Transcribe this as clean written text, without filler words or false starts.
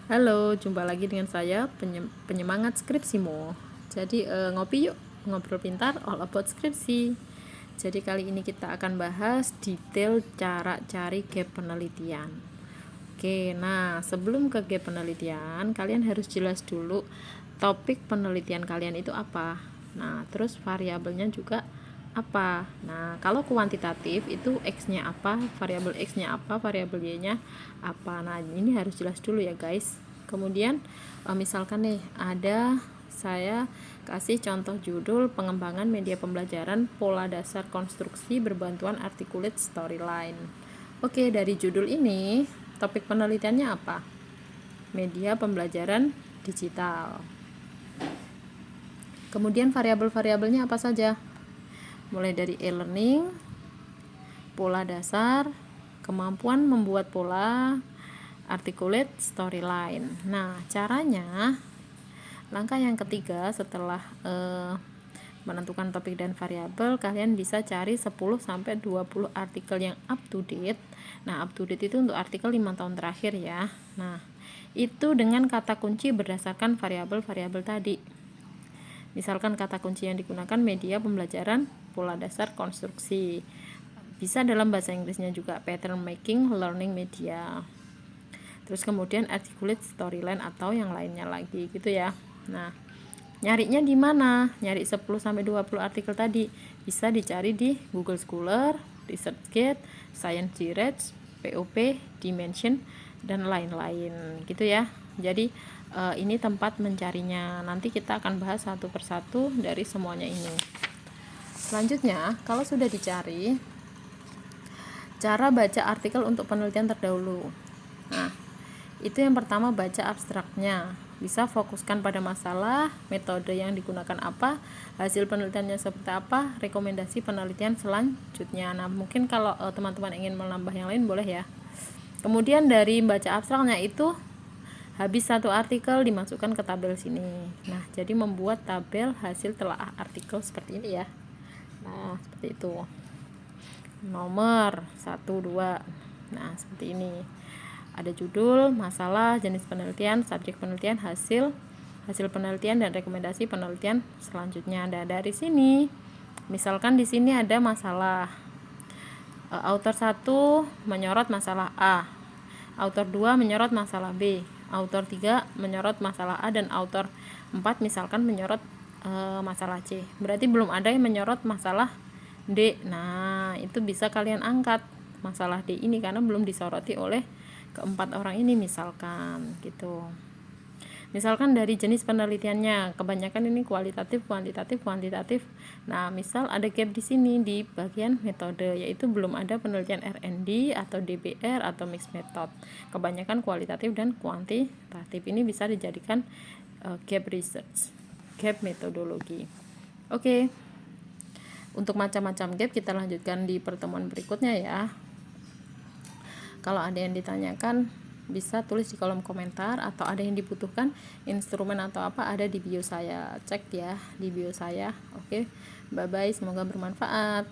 Halo, jumpa lagi dengan saya penyemangat skripsimu. Jadi ngopi yuk, ngobrol pintar all about skripsi. Jadi kali ini kita akan bahas detail cara cari gap penelitian. Oke, nah sebelum ke gap penelitian, kalian harus jelas dulu topik penelitian kalian itu apa. Nah, terus variabelnya juga apa. Nah, kalau kuantitatif itu X-nya apa, variabel X-nya apa, variabel Y-nya apa. Nah, ini harus jelas dulu ya, guys. Kemudian misalkan nih ada saya kasih contoh judul pengembangan media pembelajaran pola dasar konstruksi berbantuan articulate storyline. Oke, dari judul ini topik penelitiannya apa? Media pembelajaran digital. Kemudian variabel-variabelnya apa saja? Mulai dari e-learning, pola dasar, kemampuan membuat pola, articulate storyline. Nah, caranya langkah yang ketiga setelah menentukan topik dan variabel, kalian bisa cari 10 sampai 20 artikel yang up to date. Nah, up to date itu untuk artikel 5 tahun terakhir ya. Nah, itu dengan kata kunci berdasarkan variabel-variabel tadi. Misalkan kata kunci yang digunakan media pembelajaran pola dasar konstruksi. Bisa dalam bahasa Inggrisnya juga pattern making learning media. Terus kemudian articulate storyline atau yang lainnya lagi gitu ya. Nah, nyarinya di mana? Nyari 10 sampai 20 artikel tadi bisa dicari di Google Scholar, ResearchGate, Science Direct, POP, Dimension dan lain-lain gitu ya. Jadi ini tempat mencarinya. Nanti kita akan bahas satu persatu dari semuanya ini. Selanjutnya, kalau sudah dicari, cara baca artikel untuk penelitian terdahulu. Nah, itu yang pertama baca abstraknya. Bisa fokuskan pada masalah, metode yang digunakan apa, hasil penelitiannya seperti apa, rekomendasi penelitian selanjutnya. Nah, mungkin kalau teman-teman ingin menambah yang lain boleh ya. Kemudian dari baca abstraknya itu habis satu artikel dimasukkan ke tabel sini. Nah, jadi membuat tabel hasil telaah artikel seperti ini ya. Nah, seperti itu. Nomor 1, 2. Nah, seperti ini. Ada judul, masalah, jenis penelitian, subjek penelitian, hasil penelitian dan rekomendasi penelitian selanjutnya. Ada dari sini. Misalkan di sini ada masalah. Autor 1 menyorot masalah A. Autor 2 menyorot masalah B. Autor 3 menyorot masalah A dan autor 4 misalkan menyorot masalah C. Berarti belum ada yang menyorot masalah D. Nah, itu bisa kalian angkat masalah D ini karena belum disoroti oleh keempat orang ini misalkan gitu. Misalkan dari jenis penelitiannya, kebanyakan ini kualitatif, kuantitatif, kuantitatif. Nah, misal ada gap di sini di bagian metode, yaitu belum ada penelitian R&D atau DBR atau mixed method. Kebanyakan kualitatif dan kuantitatif. Ini bisa dijadikan gap research, gap metodologi. Oke. Untuk macam-macam gap kita lanjutkan di pertemuan berikutnya ya. Kalau ada yang ditanyakan bisa tulis di kolom komentar, atau ada yang dibutuhkan instrumen atau apa ada di bio saya. Cek ya di bio saya. Oke, bye bye, semoga bermanfaat.